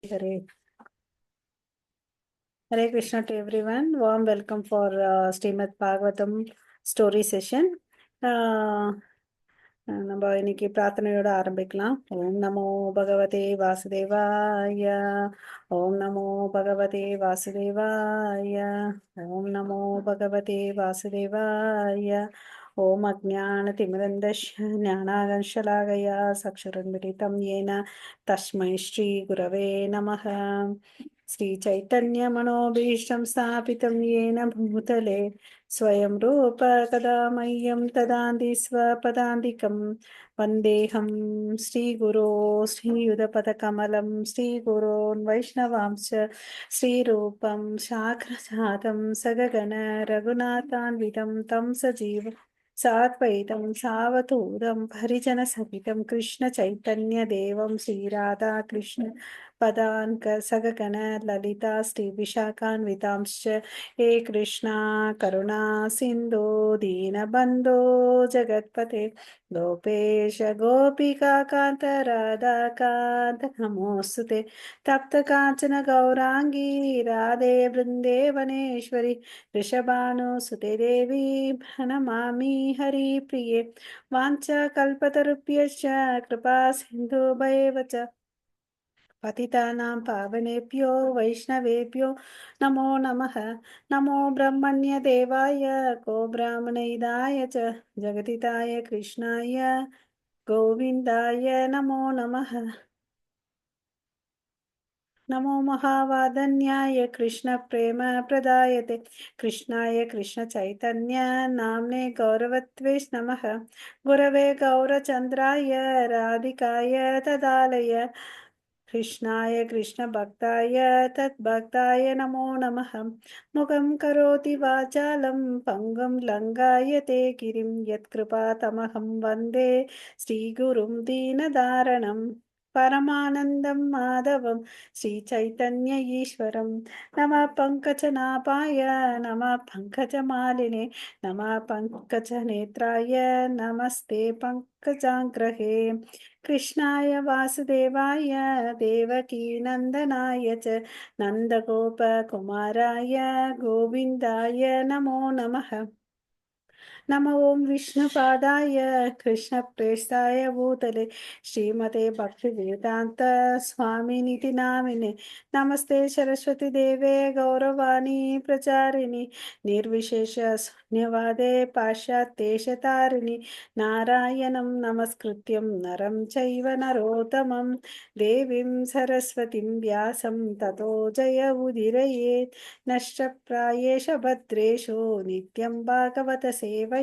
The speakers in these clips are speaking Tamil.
Hare, Hare Krishna to everyone. Warm welcome for Srimad Bhagavatam story session. Uh, நம்ம இன்னைக்கு பிரார்த்தனையோட ஆரம்பிக்கலாம். ஓம் நமோ பகவதே வாசுதேவாய. ஓம் நமோ பகவதே வாசுதேவாய. ஓம் நமோ பகவதே வாசுதேவாய. ஓம் அஜ்ஞானதிமிரந்தஸ்ய ஞானாகர்ஷலாகயா சக்ஷுரன்மிலிதம் येन तस्मै श्रीगुरवे नमः. श्रीचैतन्यमनोभीष्टं स्थापितं येन भूतले स्वयं रूप कदा मह्यं ददाति स्वपदान्तिकं वन्देऽहं श्रीगुरो श्रीयुधपदकमलं श्रीगुरोन् वैष्णवांश्च श्रीरूपं शाक्रजातं सगगण रघुनाथान्वितं तं सजीव साद्वैतं सावधूतं परिजनसहितं कृष्णचैतन्यदेवं श्रीराधा कृष्ण पदान् सगगण ललिता श्रीविशाखान्वितांश्च हे कृष्णा करुणा सिन्धो दीनबन्धो जगत्पते गोपेश गोपिकान्त राधाकान्त नमोऽस्तु ते तप्तकाञ्चन गौराङ्गी राधे वृन्देवनेश्वरि वृषभानुसुते देवी प्रणमामि हरिप्रिये वाञ्छाकल्पतरुभ्यश्च कृपा सिन्धुभैव च पतितानां पावनेभ्यो वैष्णवेभ्यो नमो नमः। नमो ब्रह्मण्यदेवाय को ब्राह्मणहिताय च जगदिताय कृष्णाय गोविन्दाय नमो नमः। नमो महावादन्याय कृष्णप्रेम प्रदायते कृष्णाय कृष्णचैतन्य नाम्ने गौरवत्वे नमः। गुरवे गौरचन्द्राय राधिकाय तदालय कृष्णाय कृष्णभक्ताय तद्भक्ताय नमो नमः। मुखं करोति वाचालं पङ्गुं लङ्घयते गिरिं यत्कृपातमहं वन्दे श्रीगुरुं दीनदारणं परमानन्दं माधवं श्रीचैतन्य ईश्वरं नमः पङ्कजनाभाय नमः पङ्कजमालिने नमः पङ्कजनेत्राय नमस्ते पङ्कजाङ्ग्रहे कृष्णाय वासुदेवाय देवकीनन्दनाय च नन्दगोपकुमाराय गोविन्दाय नमो नमः। नमो ॐ विष्णुपादाय कृष्णप्रेष्ठाय भूतले श्रीमते भक्तिवेदान्त स्वामिनिति नामिने नमस्ते सरस्वती देवे गौरवाणी प्रचारिणि निर्विशेष शून्यवादे पाश्चात्येशतारिणि नारायणं नमस्कृत्यं नरं चैव नरोत्तमं देवीं सरस्वतीं व्यासं ततो जय उदीरयेत् नष्टप्रायेष भद्रेषु नित्यं भागवत सेवया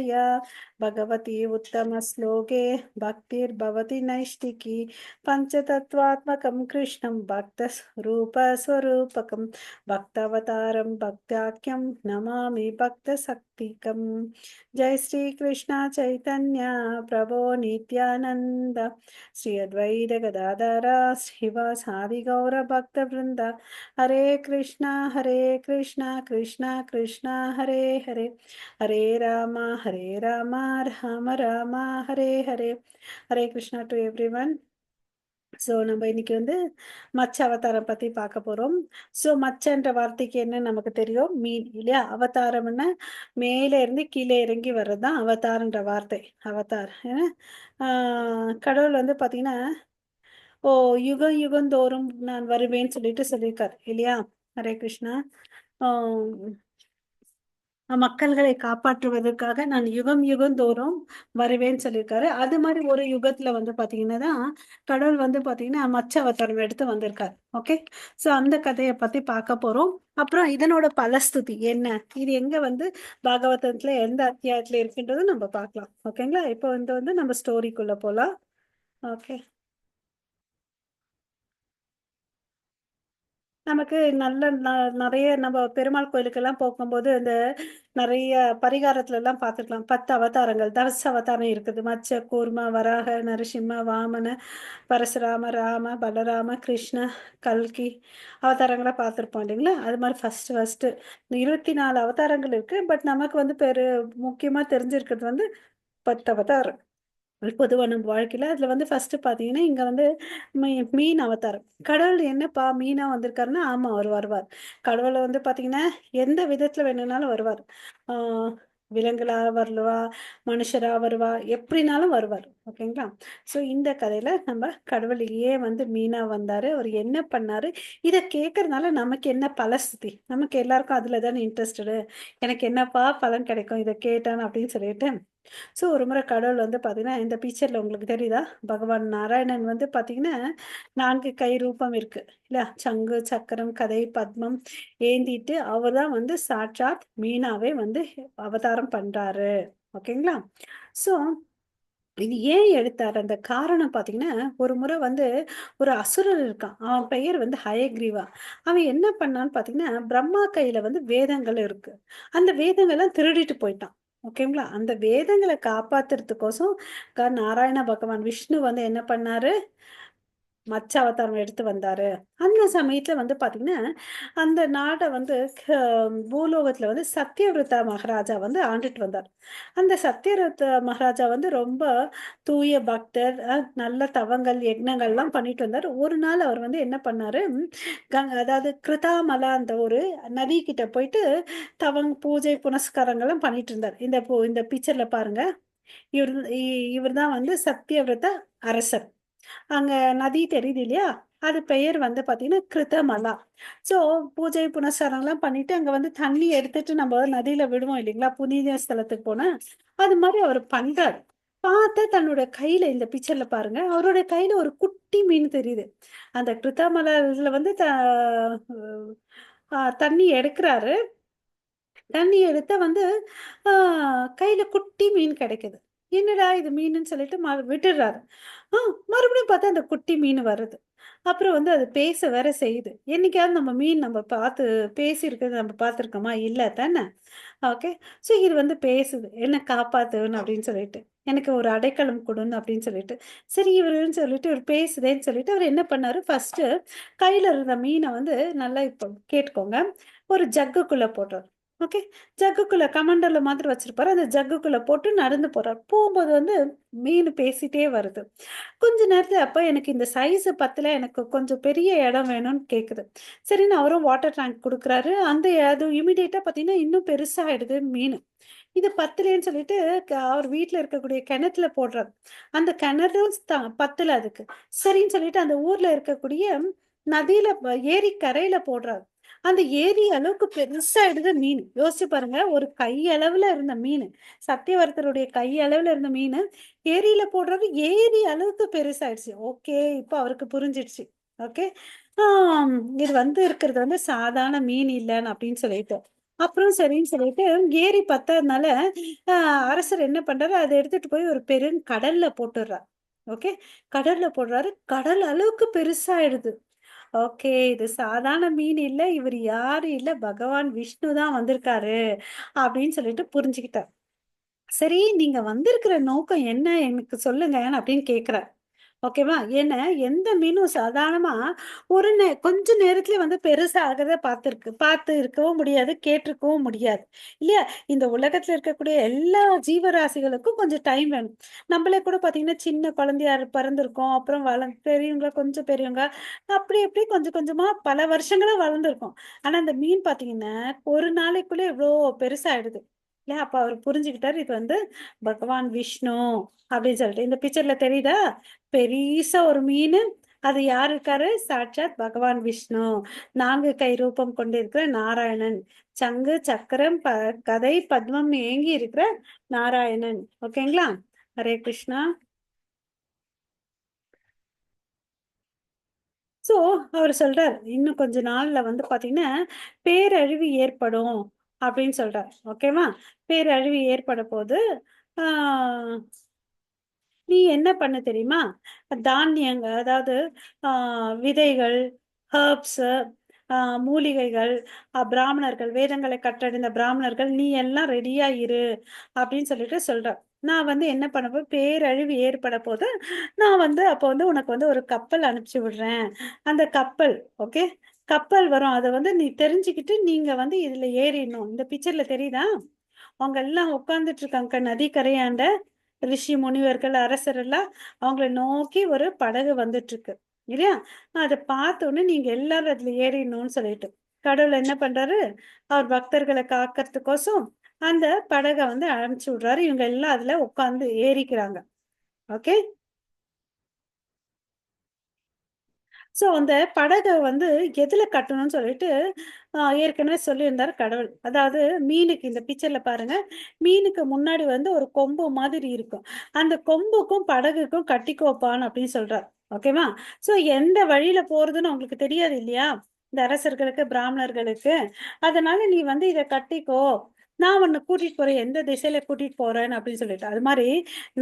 भगवती उत्तमश्लोके भक्तिर्भवति नैष्टिकी पञ्चतत्त्वात्मकं कृष्णं भक्तस्वरूपस्वरूपकं भक्तावतारं भक्त्याख्यं नमामि भक्तशक्तिकम्। जय श्री कृष्ण चैतन्य प्रभो नित्यानंद श्री अद्वैत गदाधर श्रीवासादि गौर भक्त वृंद हरे Krishna Krishna Krishna Hare Hare Hare Ram Ram Ram Hare Hare Hare Krishna to everyone. So நம்ம இன்னைக்கு மச்ச அவதாரம் பத்தி பார்க்க போறோம். ஸோ மச்சன்ற வார்த்தைக்கு என்ன நமக்கு தெரியும், மீன் இல்லையா? அவதாரம்னா மேலே இருந்து கீழே இறங்கி வர்றதுதான் அவதாரன்ற வார்த்தை. அவதார் கடவுள் பாத்தீங்கன்னா, ஓ யுகம் யுகந்தோறும் நான் வருவேன்னு சொல்லியிருக்காரு இல்லையா? ஹரே கிருஷ்ணா. ஆஹ் மக்கள்களை காப்பாற்றுவதற்காக நான் யுகம் யுகந்தோறும் வருவேன்னு சொல்லியிருக்காரு. அது மாதிரி ஒரு யுகத்துல பாத்தீங்கன்னா தான் கடவுள் பாத்தீங்கன்னா மச்ச அவதாரம் எடுத்து வந்திருக்காரு. ஓகே, சோ அந்த கதையை பத்தி பார்க்க போறோம். அப்புறம் இதனோட பலஸ்துதி என்ன, இது எங்க பாகவதத்துல எந்த அத்தியாயத்துல இருக்குன்றது நம்ம பார்க்கலாம். ஓகேங்களா? இப்போ நம்ம ஸ்டோரிக்குள்ள போலாம். ஓகே, நமக்கு நல்ல நிறைய நம்ம பெருமாள் கோயிலுக்கெல்லாம் போகும்போது நிறைய பரிகாரத்துல எல்லாம் பார்த்துக்கலாம். 10 அவதாரங்கள், தவச அவதாரம் இருக்குது. மச்ச கூர்ம வராக நரசிம்ம வாமன பரசுராம ராம பலராம கிருஷ்ண கல்கி அவதாரங்களை பார்த்துருப்போம் இல்லைங்களா? அது மாதிரி ஃபர்ஸ்ட் 24 அவதாரங்கள் இருக்கு. பட் நமக்கு முக்கியமா தெரிஞ்சிருக்கிறது 10 அவதாரம். பொதுவா நம்ம வாழ்க்கையில அதுல வந்து ஃபர்ஸ்ட் பாத்தீங்கன்னா, இங்க வந்து மீன் அவதாரம். கடவுள் என்னப்பா மீனா வந்திருக்காருன்னா, ஆமா அவரு வருவார். கடவுள் வந்து பாத்தீங்கன்னா, எந்த விதத்துல வேணும்னாலும் வருவார். ஆ விலங்குகளா வருவா, மனுஷரா வருவா, எப்படினாலும் வருவார். ஓகேங்களா? ஸோ இந்த கதையில நம்ம கடவுள் ஏன் வந்து மீனா வந்தாரு? அவரு என்ன பண்ணாரு? இத கேட்கறதுனால நமக்கு என்ன பலஸ்ருதி? நமக்கு எல்லாருக்கும் அதுல தானே இன்ட்ரெஸ்டடு. எனக்கு என்னப்பா பலன் கிடைக்கும்? இத கேட்டேன் அப்படின்னு சொல்லிட்டு ஸோ, ஒரு முறை கடவுள் வந்து பார்த்தீங்கன்னா, இந்த பிக்சர்ல உங்களுக்கு தெரியுதா? பகவான் நாராயணன் வந்து பார்த்தீங்கன்னா, 4 கை ரூபம் இருக்கு. இல்ல? சங்கு, சக்கரம், கதை, பத்மம் ஏந்திட்டு அவர் தான் வந்து சாட்சாத் மீனாவே வந்து அவதாரம் பண்றாரு. ஓகேங்களா? ஸோ, இது ஏன் எடுத்தாரு? அந்த காரணம் பார்த்தீங்கன்னா, ஒரு முறை வந்து ஒரு அசுரன் இருக்கான். அவன் பெயர் வந்து ஹயக்ரீவா. அவன் என்ன பண்ணான்னு பார்த்தீங்கன்னா, பிரம்மா கையில வந்து வேதங்கள் இருக்கு. அந்த வேதங்கள்லாம் திருடிட்டு போயிட்டான். ஓகேங்களா? அந்த வேதங்கள காப்பாத்துறதுக்கோசம் நாராயண பகவான் விஷ்ணு வந்து என்ன பண்ணாரு? மச்ச அவதாரம் எடுத்து வந்தாரு. அந்த சமயத்துல வந்து பாத்தீங்கன்னா, அந்த நாட வந்து பூலோகத்துல வந்து சத்யவிரதா மகாராஜா வந்து ஆண்டுட்டு வந்தார். அந்த சத்யவிரதா மகாராஜா வந்து ரொம்ப தூய பக்தர். நல்ல தவங்கள், யக்னங்கள்லாம் பண்ணிட்டு வந்தார். ஒரு நாள் அவர் வந்து என்ன பண்ணாரு, அதாவது கிருதாமலா அந்த ஒரு நதி கிட்ட போயிட்டு பூஜை, புனஸ்காரங்கள்லாம் பண்ணிட்டு இருந்தார். இந்த பிக்சர்ல பாருங்க. இவர் இவர் தான் வந்து சத்யவிரத அரசர். அங்க நதி தெரியுது இல்லையா? அது பெயர் வந்து பார்த்தீங்கன்னா, கிருத்தமலா. ஸோ பூஜை, புனஸ்காரம்லாம் பண்ணிட்டு, அங்க வந்து தண்ணி எடுத்துட்டு நம்ம நதியில விடுவோம் இல்லைங்களா? புனித ஸ்தலத்துக்கு போனா, அது மாரி அவரு பண்றாரு. பார்த்தா தன்னோட கையில இந்த பிக்சர்ல பாருங்க, அவரோட கையில ஒரு குட்டி மீன் தெரியுது. அந்த கிருத்தமல இதுல வந்து தண்ணி எடுக்குறாரு. தண்ணி எடுத்தா வந்து ஆ கையில குட்டி மீன் கிடைக்குது. என்னடா இது மீனுன்னு சொல்லிட்டு விட்டுடுறாரு. ஆ மறுபடியும் பார்த்தா அந்த குட்டி மீன் வருது. அப்புறம் வந்து அது பேச வேற செய்யுது. என்னைக்காவது நம்ம மீன் நம்ம பார்த்து பேசியிருக்கிறத நம்ம பார்த்துருக்கோமா? இல்ல தானே! ஓகே. ஸோ இது வந்து பேசுது. என்ன காப்பாத்துன்னு அப்படின்னு சொல்லிட்டு. எனக்கு ஒரு அடைக்கலம் குடுன்னு அப்படின்னு சொல்லிட்டு. சரி இவருன்னு சொல்லிட்டு இவரு பேசுதேன்னு சொல்லிட்டு அவரு என்ன பண்ணாரு, ஃபர்ஸ்ட்டு கையில இருந்த மீன வந்து நல்லா இப்போ கேட்டுக்கோங்க. ஒரு ஜக்குக்குள்ள போட்டாரு. ஓகே. ஜக்குக்குள்ள கமண்டல மாதிரி வச்சிருப்பாரு. அந்த ஜக்குக்குள்ள போட்டு நடந்து போறாரு. போம்போது வந்து மீனு பேசிட்டே வருது. கொஞ்ச நேரத்துல அப்ப எனக்கு இந்த சைஸ் பத்தல. எனக்கு கொஞ்சம் பெரிய இடம் வேணும்னு கேக்குது. சரின்னு அவரும் வாட்டர் டேங்க் குடுக்குறாரு. அது இமிடியேட்டா பார்த்தீங்கன்னா, இன்னும் பெருசாயிடுது மீனு. இது பத்தலேன்னு சொல்லிட்டு அவர் வீட்ல இருக்கக்கூடிய கிணத்துல போடுறாரு. அந்த கிணறும் பத்தல அதுக்கு. சரின்னு சொல்லிட்டு அந்த ஊர்ல இருக்கக்கூடிய நதியில ஏரி கரையில போடுறாரு. அந்த ஏரி அளவுக்கு பெருசாயிடுது மீனு. யோசிச்சு பாருங்க. ஒரு கை அளவுல இருந்த மீனு. சத்தியவர்த்தருடைய கை அளவுல இருந்த மீனு, ஏரியில போடுறாரு. ஏரி அளவுக்கு பெருசாயிடுச்சு. ஓகே. இப்ப அவருக்கு புரிஞ்சிடுச்சு. ஓகே. ஆம் இது வந்து இருக்கிறது வந்து சாதாரண மீன் இல்லன்னு அப்படின்னு சொல்லிட்டு. அப்புறம் சரின்னு சொல்லிட்டு ஏரி பத்தாதனால, அ அரசர் என்ன பண்றாரு, அத எடுத்துட்டு போய் ஒரு பெருங்கடல்ல போட்டுர்றார். ஓகே. கடல்ல போடுறாரு. கடல் அளவுக்கு பெருசாயிடுது. ஓகே. இது சாதாரண மீன் இல்ல. இவரு யாரும் இல்ல. பகவான் விஷ்ணு தான் வந்திருக்காரு. அப்படின்னு சொல்லிட்டு புரிஞ்சுக்கிட்டார். சரி, நீங்க வந்திருக்கிற நோக்கம் என்ன எனக்கு சொல்லுங்க அப்படின்னு கேட்கிறார். ஓகேவா? ஏன்னா, எந்த மீனும் சாதாரணமா ஒரு கொஞ்ச நேரத்திலே வந்து பெருசா ஆகுறத பார்த்து இருக்கவும் முடியாது, கேட்டுருக்கவும் முடியாது. இல்லையா? இந்த உலகத்தில இருக்கக்கூடிய எல்லா ஜீவராசிகளுக்கும் கொஞ்சம் டைம் வேணும். நம்மளே கூட பார்த்தீங்கன்னா, சின்ன குழந்தையா பிறந்திருக்கோம். அப்புறம் பெரியவங்க, கொஞ்சம் பெரியவங்க, அப்படி இப்படி கொஞ்சம் கொஞ்சமா பல வருஷங்களா வளர்ந்துருக்கோம். ஆனா, அந்த மீன் பார்த்தீங்கன்னா, ஒரு நாளைக்குள்ளே இவ்ளோ பெருசாயிடுது. இல்லையா? அப்ப அவரு புரிஞ்சுக்கிட்டாரு, இது வந்து பகவான் விஷ்ணு அப்படின்னு சொல்லிட்டு. இந்த பிக்சர்ல தெரியுதா? பெரிசா ஒரு மீனு. அது யார் இருக்காரு? சாட்சாத் பகவான் விஷ்ணு. 4 கை ரூபம் கொண்டிருக்கிற நாராயணன். சங்கு, சக்கரம், கதை, பத்மம் ஏங்கி இருக்கிற நாராயணன். ஓகேங்களா? ஹரே கிருஷ்ணா. ஸோ, அவரு சொல்றாரு, "இன்னும் கொஞ்ச நாள்ல வந்து பார்த்தீங்கன்னா, பேரழிவு ஏற்படும்." அப்படின்னு சொல்றார். ஓகேவா? பேரழிவு ஏற்பட போது, ஆ நீ என்ன பண்ண தெரியுமா? அதாவது ஆ விதைகள், ஹெர்ப்ஸு, ஆ மூலிகைகள், பிராமணர்கள், வேதங்களை கற்றறிந்த பிராமணர்கள், "நீ எல்லாம் ரெடியா இரு" அப்படின்னு சொல்லிட்டு சொல்றார். நான் வந்து என்ன பண்ண பேரழிவு ஏற்பட போது, நான் வந்து அப்போ வந்து உனக்கு வந்து ஒரு கப்பல் அனுப்பிச்சு விடுறேன். அந்த கப்பல் ஓகே. கப்பல் வரும். அத வந்து நீ தெரிஞ்சுக்கிட்டு, நீங்க வந்து இதுல ஏறிடணும். இந்த பிக்சர்ல தெரியுதா? அவங்க எல்லாம் உட்கார்ந்துட்டு இருக்காங்க நதி கரையாண்ட. ரிஷி முனிவர்கள் அரசர் எல்லாம் அவங்கள நோக்கி ஒரு படகு வந்துட்டு இருக்கு இல்லையா? அதை பார்த்த உடனே நீங்க எல்லாரும் அதுல ஏறிடணும்னு சொல்லிட்டு கடவுள் என்ன பண்றாரு, அவர் பக்தர்களை காக்கிறதுக்கோசம் அந்த படகை வந்து அனுப்பிச்சு விடுறாரு. இவங்க எல்லாம் அதுல உட்கார்ந்து ஏறிக்கிறாங்க. ஓகே. ஸோ அந்த படக வந்து எதுல கட்டணும்னு சொல்லிட்டு ஏற்கனவே சொல்லியிருந்தாரு கடவுள். அதாவது மீனுக்கு இந்த பிக்சர்ல பாருங்க, மீனுக்கு முன்னாடி வந்து ஒரு கொம்பு மாதிரி இருக்கும். அந்த கொம்புக்கும் படகுக்கும் கட்டிக்கோப்பான் அப்படின்னு சொல்றார். ஓகேவா? ஸோ எந்த வழியில போறதுன்னு உங்களுக்கு தெரியாது இல்லையா? இந்த அரசர்களுக்கு, பிராமணர்களுக்கு. அதனால நீ வந்து இத கட்டிக்கோ. நான் உன்ன கூட்டிட்டு போறேன். எந்த திசையில கூட்டிட்டு போறேன்னு அப்படின்னு சொல்லிட்டு. அது மாரி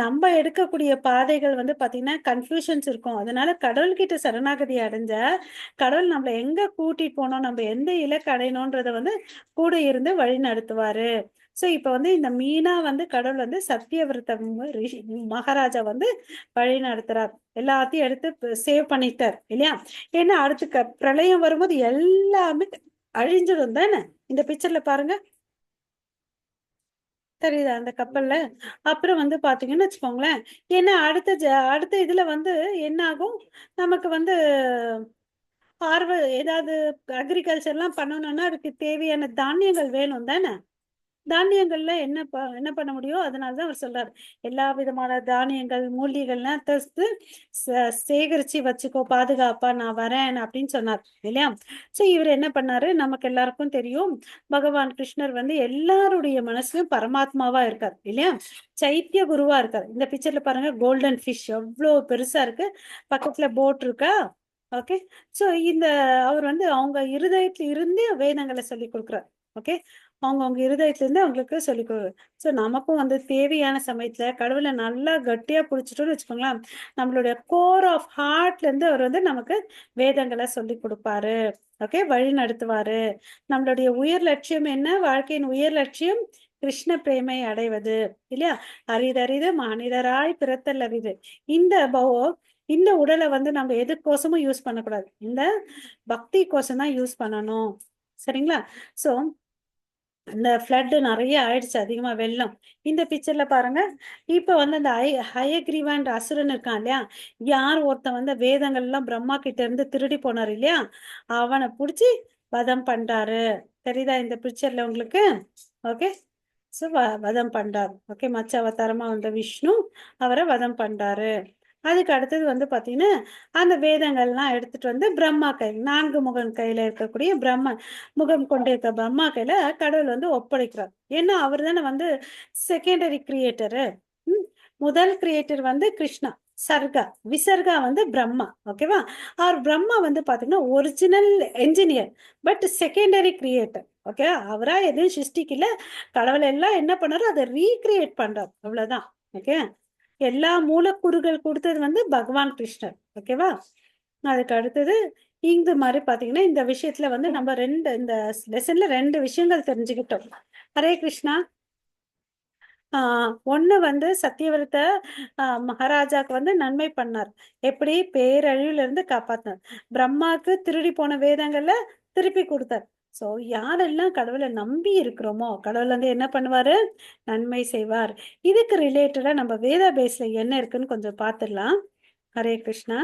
நம்ம எடுக்கக்கூடிய பாதைகள் வந்து பார்த்தீங்கன்னா, கன்ஃப்யூஷன்ஸ் இருக்கும். அதனால கடவுள்கிட்ட சரணாகதி அடைஞ்சா, கடவுள் நம்மள எங்க கூட்டிட்டு போணும், நம்ம எந்த இலக்கு அடையணும்ன்றத வந்து கூட இருந்து வழி நடத்துவாரு. ஸோ, இப்ப வந்து இந்த மீனா வந்து கடவுள் வந்து சத்தியவிரத ரிஷி மகாராஜா வந்து வழி நடத்துறார். எல்லாத்தையும் எடுத்து சேவ் பண்ணிட்டார் இல்லையா? ஏன்னா அடுத்து பிரளயம் வரும்போது எல்லாமே அழிஞ்சிடும் தானே? இந்த பிக்சர்ல பாருங்க. தெரியுதா அந்த கப்பல்ல? அப்புறம் வந்து பார்த்தீங்கன்னு வச்சுக்கோங்களேன், ஏன்னா அடுத்த இதுல வந்து என்ன ஆகும், நமக்கு வந்து ஏதாவது அக்ரிகல்ச்சர்லாம் பண்ணணும்னா, அதுக்கு தேவையான தானியங்கள் வேணும் தானே? தானியங்கள்ல என்ன பண்ண முடியும்? அதனால தான் அவர் சொல்றாரு. எல்லா விதமான தானியங்கள், மூலிகைகள்லாம் சேகரிச்சு வச்சுக்கோ பாதுகாப்பா, நான் வரேன் அப்படின்னு சொன்னார். இல்லையா? ஸோ இவரு என்ன பண்ணாரு, நமக்கு எல்லாருக்கும் தெரியும். பகவான் கிருஷ்ணர் வந்து எல்லாருடைய மனசுலயும் பரமாத்மாவா இருக்கார். இல்லையா? சைத்ய குருவா இருக்கார். இந்த பிக்சர்ல பாருங்க கோல்டன் ஃபிஷ் எவ்ளோ பெருசா இருக்கு. பக்கத்துல போட் இருக்கா? ஓகே. ஸோ அவர் வந்து அவங்க இருதயத்துல இருந்தே வேதங்கள சொல்லிக் குடுக்குறார். ஓகே. அவங்கவங்க இருதயத்திலேருந்து அவங்களுக்கு சொல்லிக் கொடு. ஸோ நமக்கும் வந்து தேவையான சமயத்துல கடவுளை நல்லா கட்டியா பிடிச்சிட்டோம்னு வச்சுக்கோங்களேன், நம்மளுடைய கோர் ஆஃப் ஹார்ட்லேருந்து அவர் வந்து நமக்கு வேதங்களை சொல்லி கொடுப்பாரு. ஓகே, வழி நடத்துவாரு. நம்மளுடைய உயர் லட்சியம் என்ன? வாழ்க்கையின் உயர் லட்சியம் கிருஷ்ண பிரேமை அடைவது இல்லையா? அரிதறிது மனிதராய் பிறத்தல் அரிது. இந்த இந்த உடலை வந்து நம்ம எதுக்கோசமும் யூஸ் பண்ணக்கூடாது. இந்த பக்தி கோசம் தான் யூஸ் பண்ணணும். சரிங்களா? ஸோ இந்த ஃப்ளட் நெறைய ஆயிடுச்சு. அதிகமா வெள்ளம். இந்த பிக்சர்ல பாருங்க. இப்ப வந்து அந்த ஹயக்ரீவான்ற அசுரன் இருக்கான் இல்லையா? யார் ஒருத்தன் வந்து வேதங்கள்லாம் பிரம்மா கிட்ட இருந்து திருடி போனாரு இல்லையா? அவன புடிச்சு வதம் பண்றாரு. தெரியுதா இந்த பிக்சர்ல உங்களுக்கு? ஓகே. ஸோ வதம் பண்றார். ஓகே. மச்ச அவதாரமா வந்த விஷ்ணு அவர வதம் பண்றாரு. அதுக்கு அடுத்தது வந்து பார்த்தீங்கன்னா, அந்த வேதங்கள்லாம் எடுத்துட்டு வந்து பிரம்மா கையில 4 முகன் கையில இருக்கக்கூடிய முகம் கொண்டிருக்க பிரம்மா கையில கடவுள் வந்து ஒப்படைக்கிறார். ஏன்னா, அவர் தானே வந்து செகண்டரி கிரியேட்டரு. ம். முதல் கிரியேட்டர் வந்து கிருஷ்ணா. சர்கா. விசர்கா வந்து பிரம்மா. ஓகேவா? பிரம்மா வந்து பார்த்தீங்கன்னா, original engineer. But secondary creator. Okay. அவரா எதுவும் சிருஷ்டிக்கல. கடவுள் எல்லாம் என்ன பண்ணாரோ, அத ரீகிரியேட் பண்றார். அவ்வளவுதான். ஓகே. எல்லா மூலக்கூறுகள் குடுத்தது வந்து பகவான் கிருஷ்ணர். ஓகேவா? அதுக்கு அடுத்தது இந்த மாரி பார்த்தீங்கன்னா, இந்த விஷயத்துல வந்து நம்ம இந்த லெசன்ல 2 விஷயங்கள் தெரிஞ்சுக்கிட்டோம். ஹரே கிருஷ்ணா. ஆ 1 வந்து சத்தியவிரத மகாராஜாக்கு வந்து நன்மை பண்ணார். எப்படி? பேரழிவிலிருந்து காப்பாத்தினார். பிரம்மாக்கு திருடி போன வேதங்கள திருப்பி குடுத்தார். ஸோ யாரெல்லாம் கடவுள நம்பி இருக்கிறோமோ, கடவுள் வந்து என்ன பண்ணுவாரு? நன்மை செய்வார். இதுக்கு ரிலேட்டடா நம்ம வேதா பேஸ்ல என்ன இருக்குன்னு கொஞ்சம் பார்த்துடலாம். ஹரே கிருஷ்ணா.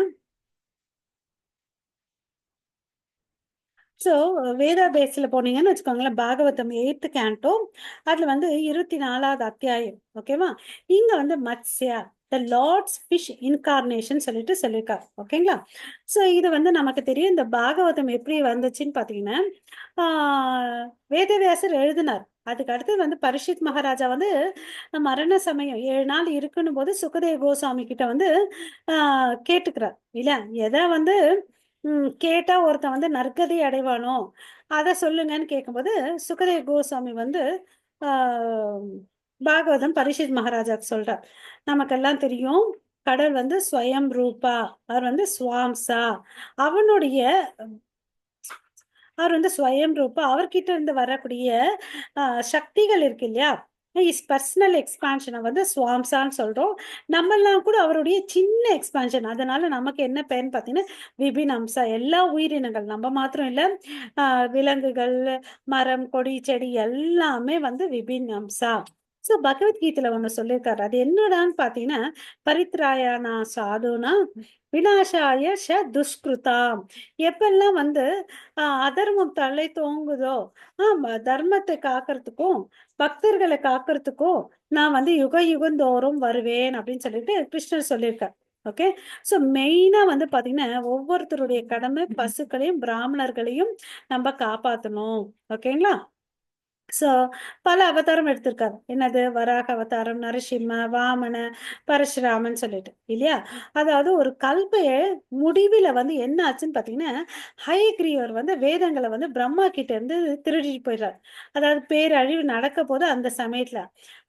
ஸோ வேதா பேஸ்ல போனீங்கன்னு வச்சுக்கோங்களேன், பாகவதம் 8த் கேண்டோ அதுல வந்து 24வது அத்தியாயம். ஓகேவா? இங்க வந்து மத்ஸ்யா த லார்ட்ஸ் ஃபிஷ் இன்கார்னேஷன் சொல்லிட்டு சொல்லியிருக்காரு. ஓகேங்களா? ஸோ இது வந்து நமக்கு தெரியும். இந்த பாகவதம் எப்படி வந்துச்சுன்னு பார்த்தீங்கன்னா, வேதவியாசர் எழுதினார். அதுக்கு அடுத்தது வந்து பரீட்சித் மகாராஜா வந்து மரண சமயம் 7 நாள் இருக்குன்னும் போது சுகதேவ கோசாமி கிட்ட வந்து கேட்டுக்கிறார். இல்ல எதை வந்து கேட்டா ஒருத்தன் வந்து நற்கதி அடைவானோ அத சொல்லுங்கன்னு கேட்கும்போது சுகதேவ கோசாமி வந்து ஆஹ் பாகவதம் பரீட்சித் மகாராஜாக்கு சொல்றார். நமக்கெல்லாம் தெரியும் கடல் வந்து ஸ்வயம் ரூபா, அவர் வந்து ஸ்வாம்சா, அவனுடைய அவர் வந்து ஸ்வயம் ரூபா, அவர்கிட்ட இருந்து வரக்கூடிய சக்திகள் இருக்கு இல்லையா? இஸ் பர்சனல் எக்ஸ்பான்ஷனை வந்து ஸ்வாம்சான்னு சொல்றோம். நம்மெல்லாம் கூட அவருடைய சின்ன எக்ஸ்பான்ஷன். அதனால நமக்கு என்ன பேர்ன்னு பார்த்தீங்கன்னா, விபின் அம்சா. எல்லா உயிரினங்கள் நம்ம மாத்திரம் இல்ல, விலங்குகள், மரம், கொடி, செடி எல்லாமே வந்து விபின் அம்சா. சோ பகவத்கீதையில ஒண்ணு சொல்லியிருக்காரு. அது என்னடான்னு பாத்தீங்கன்னா, பரித்ராயானா சாதுனா விநாசாய துஷ்கிருதாம். எப்பெல்லாம் வந்து அதர்மம் தலை தோங்குதோ, தர்மத்தை காக்கிறதுக்கும், பக்தர்களை காக்கிறதுக்கும் நான் வந்து யுக யுகந்தோறும் வருவேன் அப்படின்னு சொல்லிட்டு கிருஷ்ணர் சொல்லியிருக்கார். ஓகே. சோ மெயினா வந்து பாத்தீங்கன்னா, ஒவ்வொருத்தருடைய கடமை பசுக்களையும், பிராமணர்களையும் நம்ம காப்பாத்தணும். ஓகேங்களா? சோ, பல அவதாரம் எடுத்திருக்காரு. என்னது? வராக அவதாரம், நரசிம்ம, வாமன, பரசுராமன் சொல்லிட்டு. இல்லையா? அதாவது ஒரு கல்பய முடிவில வந்து என்ன ஆச்சுன்னு பார்த்தீங்கன்னா, ஹயக்ரீவர் வந்து வேதங்கள வந்து பிரம்மா கிட்ட இருந்து திருடிட்டு போயிடுறார். அதாவது பேரழிவு நடக்கப்போது அந்த சமயத்துல.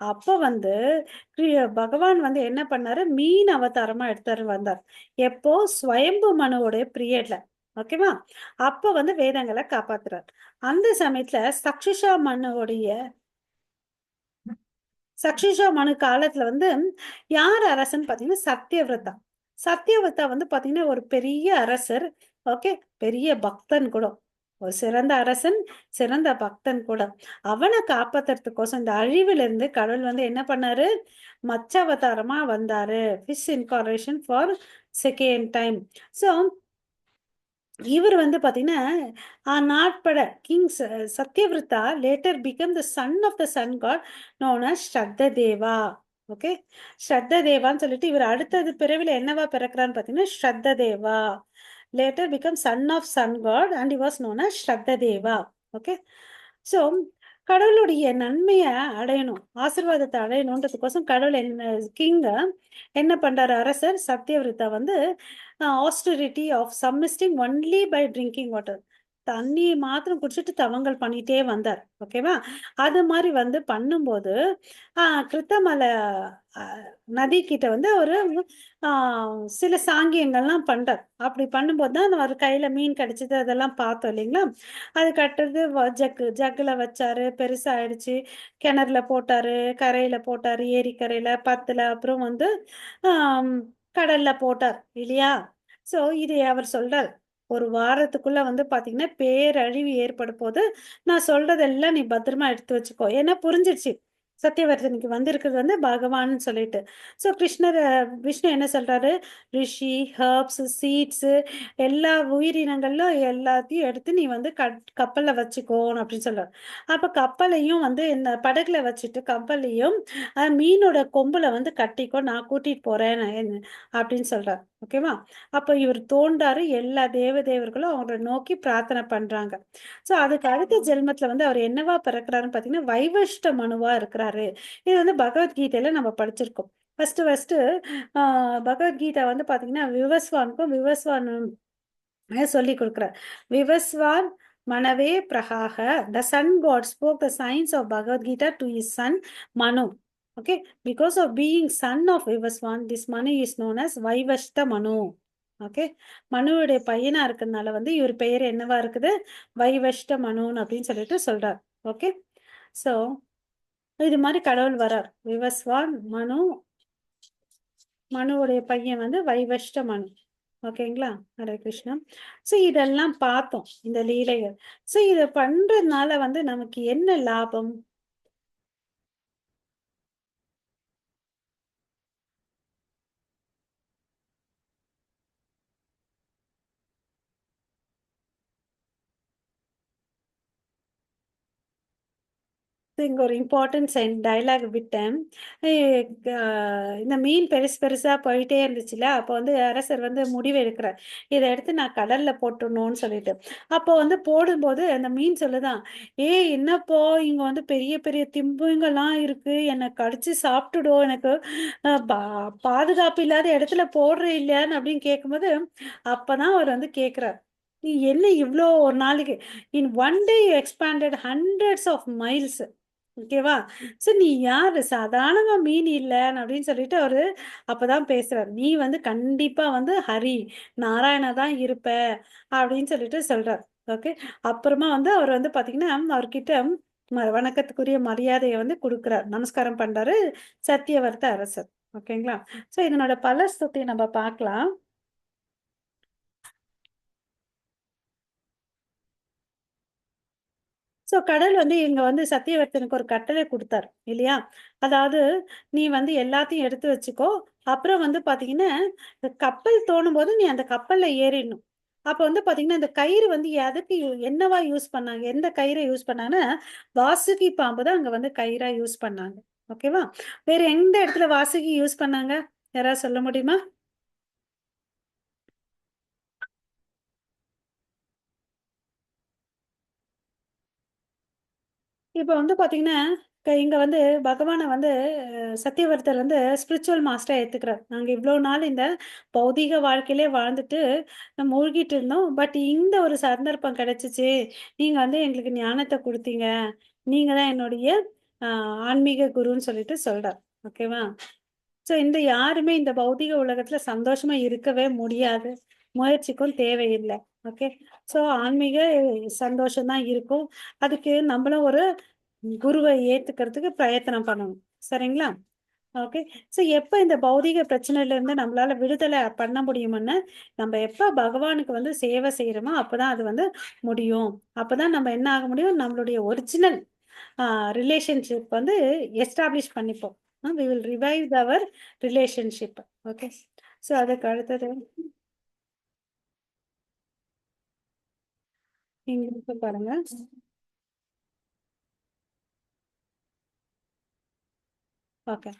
அப்ப வந்து கிரி பகவான் வந்து என்ன பண்ணாரு? மீன் அவதாரமா எடுத்தாரு வந்தார். எப்போ? ஸ்வயம்பு மனுவோடைய பீரியட்ல. ஓகேவா? அப்ப வந்து வேதங்கள காப்பாத்துறார். அந்த சமயத்துல சக்ஷுஷா மனு காலத்துல வந்து யார் அரசன் பாத்தீங்கன்னா சத்யவிரதா. சத்யவிரதா வந்து பாத்தீங்கன்னா ஒரு பெரிய அரசர். ஓகே. பெரிய பக்தன் கூட. ஒரு சிறந்த அரசன், சிறந்த பக்தன் கூட. அவனை காப்பாத்துறதுக்கோசம் இந்த அழிவுல இருந்து கடவுள் வந்து என்ன பண்ணாரு? மத்ஸ்யாவதாரமா வந்தாரு. Fish incarnation for second time. So இவர் வந்து பாத்தீங்கன்னா, நாட்பட king Satyavrata later become the son of the sun god known as Shraddhadeva. Okay. ஸ்ரத்ததேவான்னு சொல்லிட்டு இவர் அடுத்தது பிறவில என்னவா பிறக்கிறான்னு பாத்தீங்கன்னா, Shraddhadeva. Later become son of sun god and he was known as Shraddhadeva. Okay. So கடவுளுடைய நன்மைய அடையணும், ஆசீர்வாதத்த அடையணுன்றதுக்கோசம் கடவுள் என்ன பண்றாரு அரசர் சத்யவிரதா வந்து austerity of subsisting only by drinking water. தண்ணி மாத்திரம் குடிச்சிட்டு தவங்கள் பண்ணிட்டே வந்தார். ஓகேவா? அது மாதிரி வந்து பண்ணும்போது கிருத்தமலை அ, நதி கிட்ட வந்து ஒரு சில சாங்கியங்கள்லாம் பண்றார். அப்படி பண்ணும்போது தான் அவர் கையில மீன் கிடைச்சது அதெல்லாம் பார்த்தோம் இல்லைங்களா? அது கட்டுறது ஜக்குல வச்சாரு, பெருசாயிடுச்சு. கிணறுல போட்டாரு, கரையில போட்டாரு, ஏரிக்கரையில, பத்துல அப்புறம் வந்து ஆம், கடல்ல போட்டார் இல்லையா? சோ இது அவர் சொல்றார். ஒரு வாரத்துக்குள்ள வந்து பாத்தீங்கன்னா பேரழிவு ஏற்பட போது நான் சொல்றதெல்லாம் நீ பத்திரமா எடுத்து வச்சுக்கோ. ஏன்னா புரிஞ்சிடுச்சு. சத்தியவர்தனுக்கு வந்திருக்கிறது வந்து பகவான்னு சொல்லிட்டு. சோ விஷ்ணு என்ன சொல்றாரு? ரிஷி, ஹெர்ப்ஸ், சீட்ஸ் எல்லா உயிரினங்களும் எல்லாத்தையும் எடுத்து நீ வந்து கப்பல்ல வச்சுக்கோ அப்படின்னு சொல்றாரு. அப்ப கப்பலையும் வந்து இந்த படகுல வச்சுட்டு கப்பலையும் மீனோட கொம்புல வந்து கட்டிக்கோ நான் கூட்டிட்டு போறேன் அப்படின்னு சொல்றாரு. ஓகேவா? அப்ப இவர் தோன்றாரு. எல்லா தேவர்களும் அவங்கள நோக்கி பிரார்த்தனை பண்றாங்க. சோ அதுக்கு அடுத்த ஜென்மத்துல வந்து அவர் என்னவா பிறக்கிறாருன்னு பாத்தீங்கன்னா வைவஷ்ட மனுவா இருக்கிறாரு. இது வந்து பகவத்கீதையில நம்ம படிச்சிருக்கோம். ஃபர்ஸ்ட் பகவத்கீதா வந்து பாத்தீங்கன்னா விவஸ்வான் சொல்லி கொடுக்கிறார். விவஸ்வான் மனவே பிரகாக the sun god spoke the science of Bhagavad Gita to his son Manu. Okay. Because of being son of Vivasvan this Manu is known as Vaivasvata Manu. Okay. மனுவுடைய பையனா இருக்கிறதுனால வந்து இவர் பெயர் என்னவா இருக்குது? வைவஷ்ட மனுன்னு அப்படின்னு சொல்லிட்டு சொல்றார். ஓகே. சோ இது மாதிரி கடவுள் வரார். விவஸ்வான் மனு, மனுவுடைய பையன் வந்து வைவஷ்ட மனு. ஓகேங்களா? ஹரே கிருஷ்ணா. சோ இதெல்லாம் பார்த்தோம் இந்த லீலைகள். சோ இத பண்றதுனால வந்து நமக்கு என்ன லாபம்? இங்க ஒரு இம்பார்ட்டன்ட் டயலாக் விட்டேன். எ க இந்த மீன் பெருசு பெருசா போயிட்டே இருந்துச்சுல்ல, அப்போ வந்து அரசர் வந்து முடிவு எடுக்கிறார். இத எடுத்து நான் கடல்ல போட்டுறணும்னு சொல்லிட்டு. அப்போ வந்து போடும்போது அந்த மீன் சொல்லுதாம், "ஏய் என்னப்பா இங்க வந்து பெரிய பெரிய திமிங்கலாம் இருக்கு. என்ன கடிச்சு சாப்பிட்டுடும். எனக்கு பாதுகாப்பு இல்லாத இடத்துல போடுற இல்லையான்னு" அப்படின்னு கேட்கும்போது, அப்பதான் அவர் வந்து கேட்கிறார். "நீ என்ன இவ்ளோ ஒரு நாளைக்கு in one day you expanded hundreds of miles." ஓகேவா? சோ நீ யாரு? சாதாரணமா மீன் இல்லன்னு அப்படின்னு சொல்லிட்டு அவரு அப்பதான் பேசுறாரு. நீ வந்து கண்டிப்பா வந்து ஹரி, நாராயணா தான் இருப்ப அப்படின்னு சொல்லிட்டு சொல்றார். ஓகே. அப்புறமா வந்து அவர் வந்து பாத்தீங்கன்னா, அவர்கிட்ட வணக்கத்துக்குரிய மரியாதைய வந்து குடுக்குறார். நமஸ்காரம் பண்றாரு சத்தியவர்த்த அரசர். ஓகேங்களா? சோ இதனோட பலஸ்ருதி நம்ம பார்க்கலாம். ஸோ கடல் வந்து இங்க வந்து சத்தியவர்த்தனுக்கு ஒரு கட்டளை குடுத்தாரு இல்லையா? அதாவது நீ வந்து எல்லாத்தையும் எடுத்து வச்சுக்கோ. அப்புறம் வந்து பார்த்தீங்கன்னா, இந்த கப்பல் தோணும்போது நீ அந்த கப்பல்ல ஏறிடணும். அப்ப வந்து பார்த்தீங்கன்னா, இந்த கயிறு வந்து எதுக்கு என்னவா யூஸ் பண்ணாங்க? எந்த கயிற யூஸ் பண்ணாங்கன்னா, வாசுகி பாம்பு தான் அங்க வந்து கயிறா யூஸ் பண்ணாங்க. ஓகேவா? வேற எந்த இடத்துல வாசுகி யூஸ் பண்ணாங்க? யாராவது சொல்ல முடியுமா? இப்ப வந்து பாத்தீங்கன்னா, இங்க வந்து பகவான வந்து சத்தியவர்த்தர் வந்து ஸ்பிரிச்சுவல் மாஸ்டரா ஏத்துக்கிறார். நாங்க இவ்ளோ நாள் இந்த பௌதீக வாழ்க்கையிலே வாழ்ந்துட்டு மூழ்கிட்டு இருந்தோம். பட் இந்த ஒரு சந்தர்ப்பம் கிடைச்சுச்சு. நீங்க வந்து எங்களுக்கு ஞானத்த குடுத்தீங்க. நீங்க தான் என்னுடைய அ ஆன்மீக குருன்னு சொல்லிட்டு சொல்றார். ஓகேவா? ஸோ இந்த யாருமே இந்த பௌதீக உலகத்துல சந்தோஷமா இருக்கவே முடியாது. முயற்சிக்கும் தேவையில்ல. ஓகே. ஸோ ஆன்மீக சந்தோஷம் தான் இருக்கும். அதுக்கு நம்மளும் ஒரு குருவ ஏத்துக்கிறதுக்கு பிரயத்தனம் பண்ணணும். சரிங்களா? ஓகே. ஸோ எப்ப இந்த பௌதீக பிரச்சனையிலருந்து நம்மளால விடுதலை பண்ண முடியும்ன்னு, நம்ம எப்ப பகவானுக்கு வந்து சேவை செய்றோமோ, அப்பதான் அது வந்து முடியும். அப்பதான் நம்ம என்ன ஆக முடியும்? நம்மளுடைய ஒரிஜினல் ஆ ரிலேஷன்ஷிப் வந்து எஸ்டாப்ளிஷ் பண்ணிப்போம். We will revive our relationship. Okay. So அதுக்கு அடுத்தது நீங்க பாருங்க. Okay.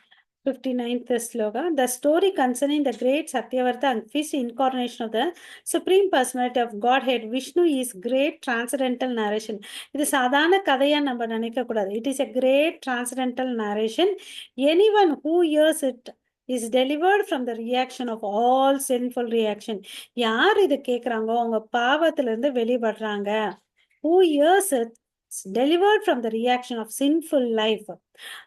59th sloka. The story concerning the great Satyavarta and fifth incarnation of the Supreme Personality of Godhead, Vishnu, is great transcendental narration. இது சாதாரண கதையா நம்ம நினைக்க கூடாது. It is a great transcendental narration. Anyone who hears it is delivered from the reaction of all sinful reaction. யார் இது கேக்குறாங்களோ அவங்க பாவத்திலிருந்து வெளிப்படுறாங்க. Who hears it is delivered from the reaction of sinful life.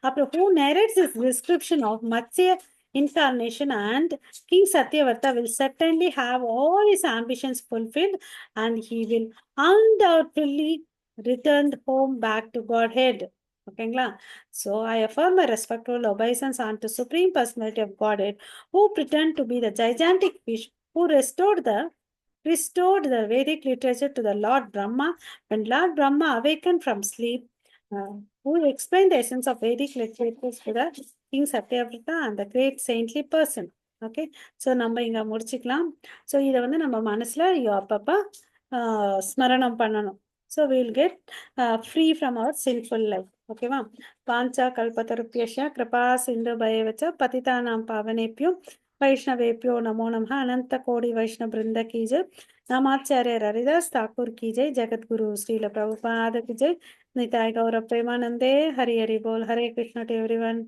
அப்புறம் who narrates his description of Matsya incarnation and King Satyavarta will certainly have all his ambitions fulfilled and he will undoubtedly return home back to Godhead. ஓகேங்களா? So I affirm my respectful obeisance unto Supreme Personality of Godhead who pretend to be the gigantic fish who restored the Vedic literature to the Lord Brahma when Lord Brahma awakened from sleep, who explained the essence of Vedic literature to the King Satyavrata and the great saintly person. Okay. So நம்ம இங்க முடிச்சுக்கலாம். ஸோ இதை வந்து நம்ம மனசுல அப்பப்ப ஸ்மரணம் பண்ணணும். So will get free from our sinful life. ஓகேவா? வாஞ்சா கல்பத்தருப்பியஷ கிருபா சிந்து பயவச்ச பதிதானாம் பாவனேப்யோ वैष्णवेभ्यो नमो नमः अनंत कोटि वैष्णव वृंद की जय नामाचार्य हरिदास ठाकुर की जय जगत गुरु श्रील प्रभुपाद की जय निताय गौर प्रेमानंदे हरि हरि बोल हरे कृष्ण टू एवरीवन